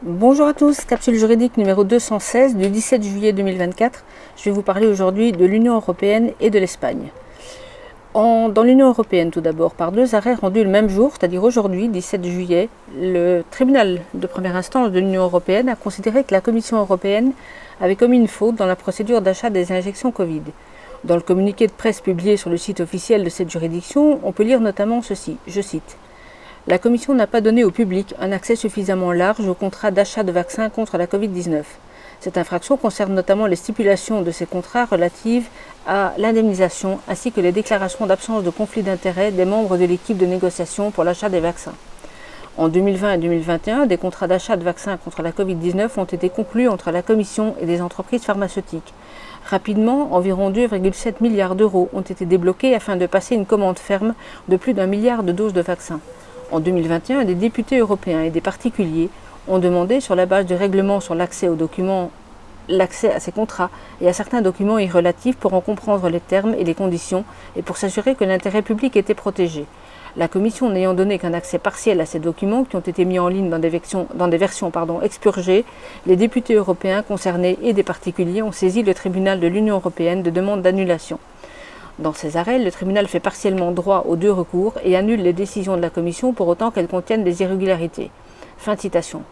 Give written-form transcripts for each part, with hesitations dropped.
Bonjour à tous, capsule juridique numéro 216 du 17 juillet 2024. Je vais vous parler aujourd'hui de l'Union européenne et de l'Espagne. Dans l'Union européenne tout d'abord, par deux arrêts rendus le même jour, c'est-à-dire aujourd'hui, 17 juillet, le tribunal de première instance de l'Union européenne a considéré que la Commission européenne avait commis une faute dans la procédure d'achat des injections Covid. Dans le communiqué de presse publié sur le site officiel de cette juridiction, on peut lire notamment ceci, je cite. La Commission n'a pas donné au public un accès suffisamment large au contrat d'achat de vaccins contre la Covid-19. Cette infraction concerne notamment les stipulations de ces contrats relatives à l'indemnisation ainsi que les déclarations d'absence de conflit d'intérêts des membres de l'équipe de négociation pour l'achat des vaccins. En 2020 et 2021, des contrats d'achat de vaccins contre la Covid-19 ont été conclus entre la Commission et des entreprises pharmaceutiques. Rapidement, environ 2,7 milliards d'euros ont été débloqués afin de passer une commande ferme de plus d'1 milliard de doses de vaccins. En 2021, des députés européens et des particuliers ont demandé, sur la base du règlement sur l'accès aux documents, l'accès à ces contrats et à certains documents y relatifs pour en comprendre les termes et les conditions et pour s'assurer que l'intérêt public était protégé. La Commission n'ayant donné qu'un accès partiel à ces documents qui ont été mis en ligne dans des versions expurgées, les députés européens concernés et des particuliers ont saisi le tribunal de l'Union européenne de demande d'annulation. Dans ces arrêts, le tribunal fait partiellement droit aux deux recours et annule les décisions de la Commission pour autant qu'elles contiennent des irrégularités. Fin de citation.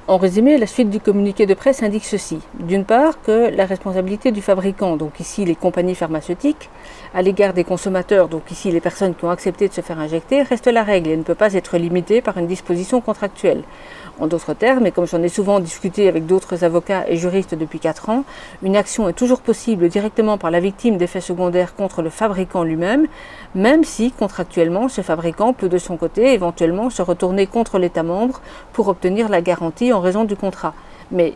En résumé, la suite du communiqué de presse indique ceci. D'une part, que la responsabilité du fabricant, donc ici les compagnies pharmaceutiques, à l'égard des consommateurs, donc ici les personnes qui ont accepté de se faire injecter, reste la règle et ne peut pas être limitée par une disposition contractuelle. En d'autres termes, et comme j'en ai souvent discuté avec d'autres avocats et juristes depuis 4 ans, une action est toujours possible directement par la victime d'effets secondaires contre le fabricant lui-même, même si, contractuellement, ce fabricant peut de son côté éventuellement se retourner contre l'État membre pour obtenir la garantie en raison du contrat. Mais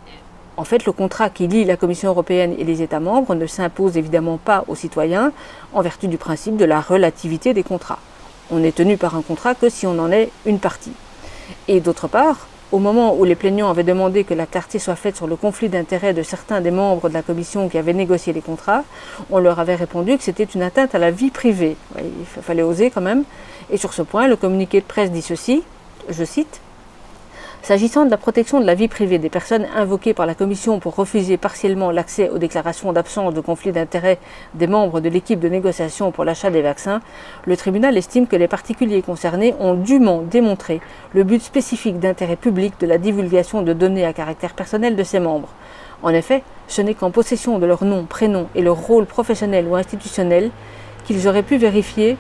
en fait, le contrat qui lie la Commission européenne et les États membres ne s'impose évidemment pas aux citoyens en vertu du principe de la relativité des contrats. On n'est tenu par un contrat que si on en est une partie. Et d'autre part, au moment où les plaignants avaient demandé que la clarté soit faite sur le conflit d'intérêts de certains des membres de la Commission qui avaient négocié les contrats, on leur avait répondu que c'était une atteinte à la vie privée. Il fallait oser quand même. Et sur ce point, le communiqué de presse dit ceci, je cite, « S'agissant de la protection de la vie privée des personnes invoquées par la Commission pour refuser partiellement l'accès aux déclarations d'absence de conflit d'intérêts des membres de l'équipe de négociation pour l'achat des vaccins, le tribunal estime que les particuliers concernés ont dûment démontré le but spécifique d'intérêt public de la divulgation de données à caractère personnel de ses membres. En effet, ce n'est qu'en possession de leur nom, prénom et leur rôle professionnel ou institutionnel qu'ils auraient pu vérifier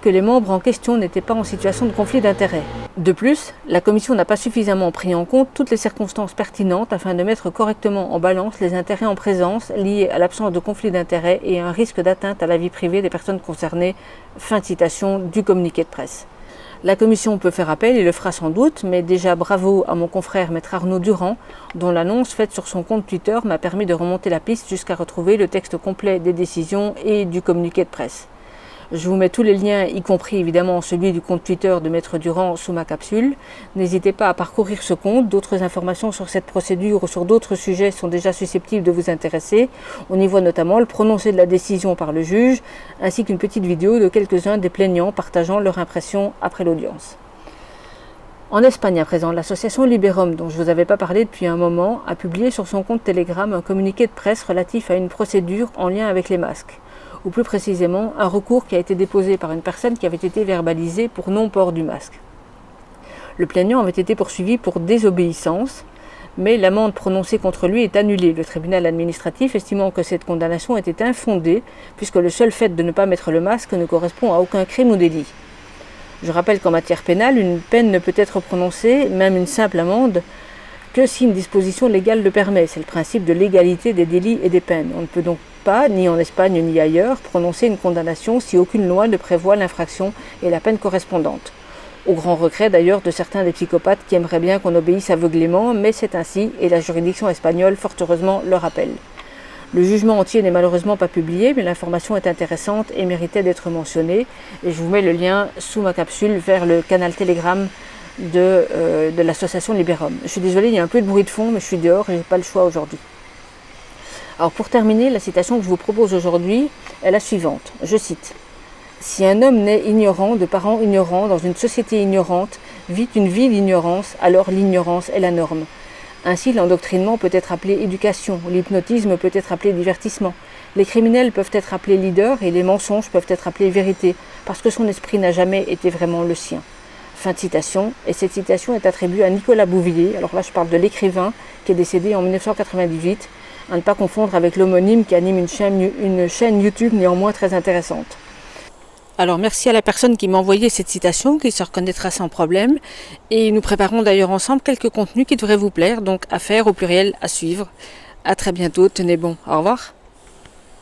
que les membres en question n'étaient pas en situation de conflit d'intérêts. De plus, la Commission n'a pas suffisamment pris en compte toutes les circonstances pertinentes afin de mettre correctement en balance les intérêts en présence liés à l'absence de conflit d'intérêts et à un risque d'atteinte à la vie privée des personnes concernées. » Fin de citation du communiqué de presse. La Commission peut faire appel et le fera sans doute, mais déjà bravo à mon confrère maître Arnaud Durand, dont l'annonce faite sur son compte Twitter m'a permis de remonter la piste jusqu'à retrouver le texte complet des décisions et du communiqué de presse. Je vous mets tous les liens, y compris évidemment celui du compte Twitter de Maître Durand sous ma capsule. N'hésitez pas à parcourir ce compte. D'autres informations sur cette procédure ou sur d'autres sujets sont déjà susceptibles de vous intéresser. On y voit notamment le prononcé de la décision par le juge, ainsi qu'une petite vidéo de quelques-uns des plaignants partageant leur impression après l'audience. En Espagne à présent, l'association Liberum, dont je ne vous avais pas parlé depuis un moment, a publié sur son compte Telegram un communiqué de presse relatif à une procédure en lien avec les masques, ou plus précisément un recours qui a été déposé par une personne qui avait été verbalisée pour non-port du masque. Le plaignant avait été poursuivi pour désobéissance, mais l'amende prononcée contre lui est annulée, le tribunal administratif estimant que cette condamnation était infondée, puisque le seul fait de ne pas mettre le masque ne correspond à aucun crime ou délit. Je rappelle qu'en matière pénale, une peine ne peut être prononcée, même une simple amende, que si une disposition légale le permet. C'est le principe de l'égalité des délits et des peines. On ne peut donc pas, ni en Espagne ni ailleurs, prononcer une condamnation si aucune loi ne prévoit l'infraction et la peine correspondante. Au grand regret d'ailleurs de certains des psychopathes qui aimeraient bien qu'on obéisse aveuglément, mais c'est ainsi et la juridiction espagnole fort heureusement le rappelle. Le jugement entier n'est malheureusement pas publié, mais l'information est intéressante et méritait d'être mentionnée. Et je vous mets le lien sous ma capsule vers le canal Telegram de l'association Liberum. Je suis désolée, il y a un peu de bruit de fond, mais je suis dehors et je n'ai pas le choix aujourd'hui. Alors pour terminer, la citation que je vous propose aujourd'hui est la suivante. Je cite. « Si un homme naît ignorant, de parents ignorants, dans une société ignorante, vit une vie d'ignorance, alors l'ignorance est la norme. Ainsi, l'endoctrinement peut être appelé éducation, l'hypnotisme peut être appelé divertissement, les criminels peuvent être appelés leaders et les mensonges peuvent être appelés vérité, parce que son esprit n'a jamais été vraiment le sien. Fin de citation, et cette citation est attribuée à Nicolas Bouvier, alors là je parle de l'écrivain qui est décédé en 1998, à ne pas confondre avec l'homonyme qui anime une chaîne YouTube néanmoins très intéressante. Alors merci à la personne qui m'a envoyé cette citation, qui se reconnaîtra sans problème, et nous préparons d'ailleurs ensemble quelques contenus qui devraient vous plaire, donc à faire au pluriel, à suivre. À très bientôt, tenez bon, au revoir.